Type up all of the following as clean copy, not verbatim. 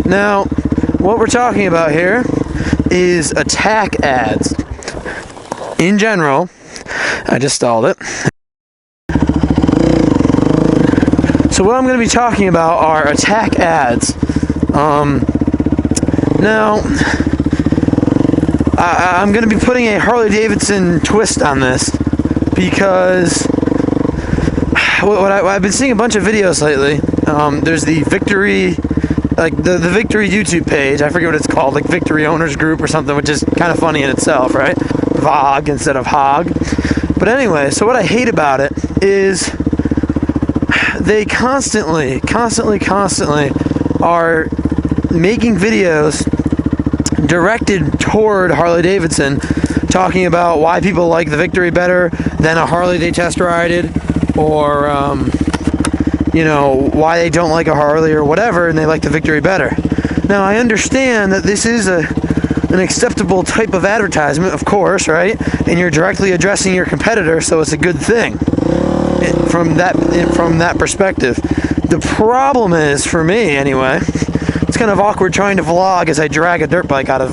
Now, what we're talking about here is attack ads. In general, I just stalled it. So what I'm going to be talking about are attack ads. Now, I'm going to be putting a Harley-Davidson twist on this because I've been seeing a bunch of videos lately. There's the Victory, like the Victory YouTube page. I forget what it's called, like Victory Owners Group or something, which is kind of funny in itself, right? VOG instead of HOG. But anyway, so what I hate about it is they constantly are making videos directed toward Harley-Davidson, talking about why people like the Victory better than a Harley they test rided, or why they don't like a Harley or whatever, and they like the Victory better. Now, I understand that this is an acceptable type of advertisement, of course, right? And you're directly addressing your competitor, so it's a good thing from that perspective. The problem is, for me anyway, it's kind of awkward trying to vlog as I drag a dirt bike out of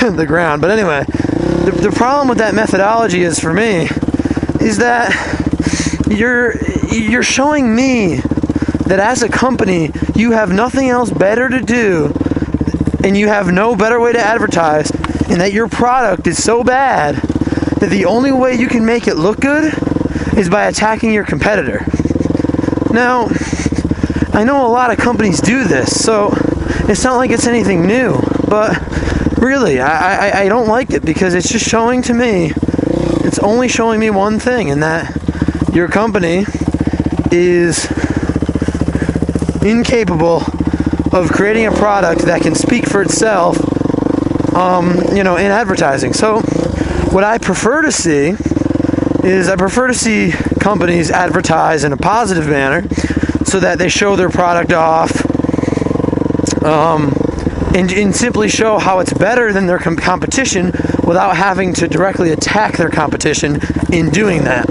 the ground. But anyway, the problem with that methodology is, for me, is that you're showing me that as a company you have nothing else better to do, and you have no better way to advertise, and that your product is so bad that the only way you can make it look good is by attacking your competitor. Now, I know a lot of companies do this, so it's not like it's anything new, but really, I don't like it because it's just showing to me, it's only showing me one thing, and that your company is incapable of creating a product that can speak for itself, in advertising. So what I prefer to see is companies advertise in a positive manner, so that they show their product off, and simply show how it's better than their competition without having to directly attack their competition in doing that.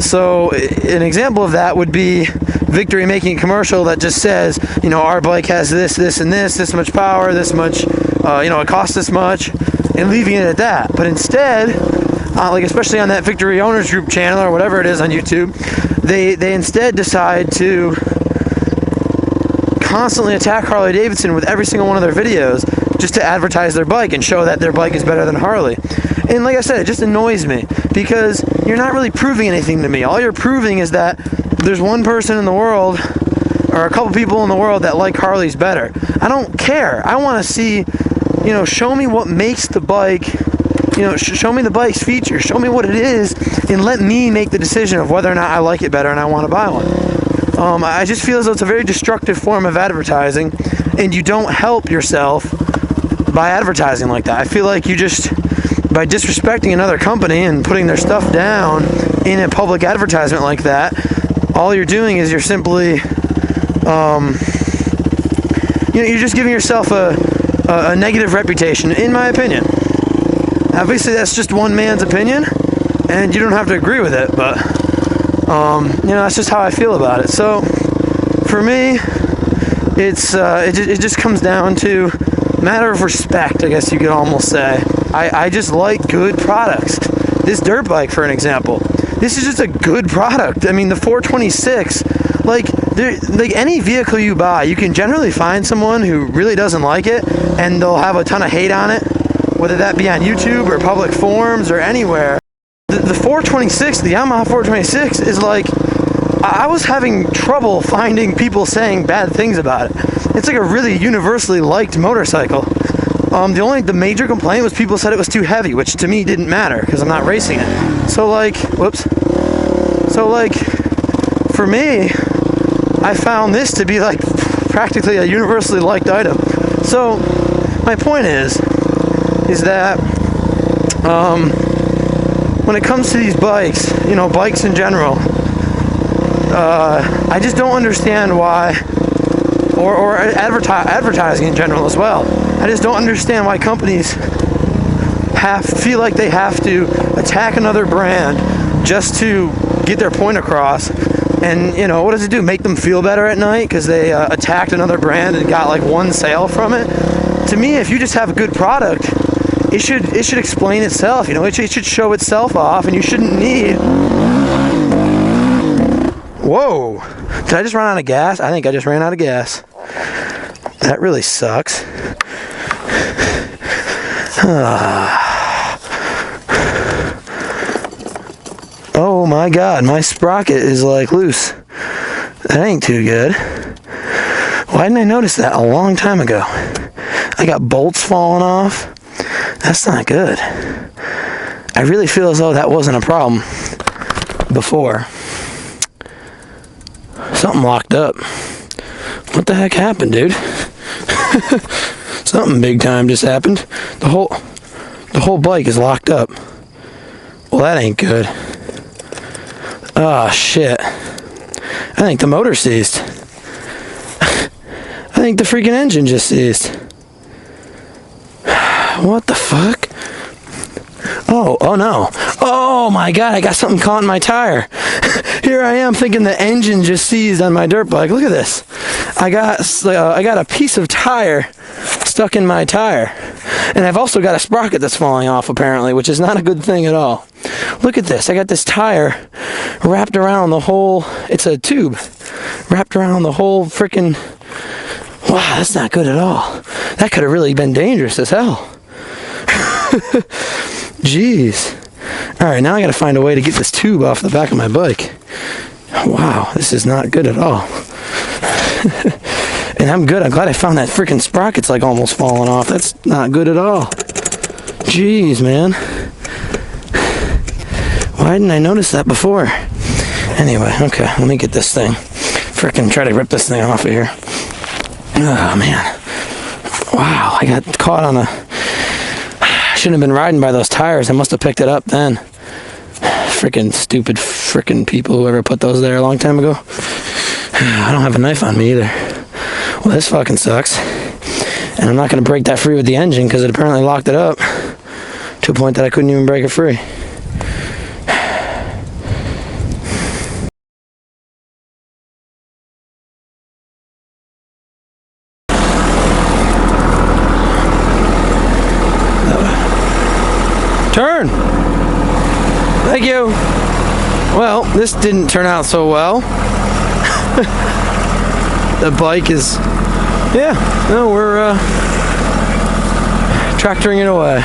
So an example of that would be Victory making a commercial that just says, our bike has this, and this much power, this much, it costs this much, and leaving it at that. But instead, especially on that Victory Owners Group channel or whatever it is on YouTube, they instead decide to constantly attack Harley-Davidson with every single one of their videos just to advertise their bike and show that their bike is better than Harley. And like I said, it just annoys me because you're not really proving anything to me. All you're proving is that there's one person in the world, or a couple people in the world, that like Harleys better. I don't care. I want to see, show me what makes the bike, show me the bike's features, show me what it is, and let me make the decision of whether or not I like it better and I want to buy one. I just feel as though it's a very destructive form of advertising, and you don't help yourself by advertising like that. I feel like you just, by disrespecting another company and putting their stuff down in a public advertisement like that, all you're doing is you're simply, you're just giving yourself a negative reputation, in my opinion. Obviously, that's just one man's opinion, and you don't have to agree with it, but, that's just how I feel about it. So, for me, it just comes down to a matter of respect, I guess you could almost say. I just like good products. This dirt bike, for an example, this is just a good product. I mean, the 426, like any vehicle you buy, you can generally find someone who really doesn't like it, and they'll have a ton of hate on it, whether that be on YouTube or public forums or anywhere. The 426, the Yamaha 426, is like, I was having trouble finding people saying bad things about it. It's like a really universally liked motorcycle. The major complaint was people said it was too heavy, which to me didn't matter because I'm not racing it. So for me, I found this to be like practically a universally liked item. So my point is that when it comes to these bikes, bikes in general, I just don't understand why, or advertising in general as well. I just don't understand why companies feel like they have to attack another brand just to get their point across, And, you know, what does it do? Make them feel better at night because they attacked another brand and got like one sale from it? To me, if you just have a good product, it should explain itself, you know, it should show itself off, and you shouldn't need... Whoa! Did I just run out of gas? I think I just ran out of gas. That really sucks. Oh my god, my sprocket is like loose. That ain't too good. Why didn't I notice that a long time ago? I got bolts falling off. That's not good. I really feel as though that wasn't a problem before. Something locked up. What the heck happened, dude? Something big time just happened. The whole bike is locked up. Well, that ain't good. Oh shit. I think the motor seized. I think the freaking engine just seized. What the fuck? Oh no. Oh my god, I got something caught in my tire. Here I am thinking the engine just seized on my dirt bike. Look at this. I got a piece of tire stuck in my tire. And I've also got a sprocket that's falling off apparently, which is not a good thing at all. Look at this. I got this tire wrapped around the whole, it's a tube, wrapped around the whole freaking, wow, that's not good at all. That could have really been dangerous as hell. Jeez. Alright, now I gotta find a way to get this tube off the back of my bike. Wow, this is not good at all. And I'm good. I'm glad I found that freaking sprocket's like almost falling off. That's not good at all. Jeez, man. Why didn't I notice that before? Anyway, okay, let me get this thing. Freaking try to rip this thing off of here. Oh, man. Wow, I got caught on a... I shouldn't have been riding by those tires. I must have picked it up then. Freaking stupid freaking people, whoever put those there a long time ago. I don't have a knife on me either. Well, this fucking sucks. And I'm not going to break that free with the engine because it apparently locked it up to a point that I couldn't even break it free. Turn! Thank you! Well, this didn't turn out so well. The bike is... Yeah, no, we're tractoring it away.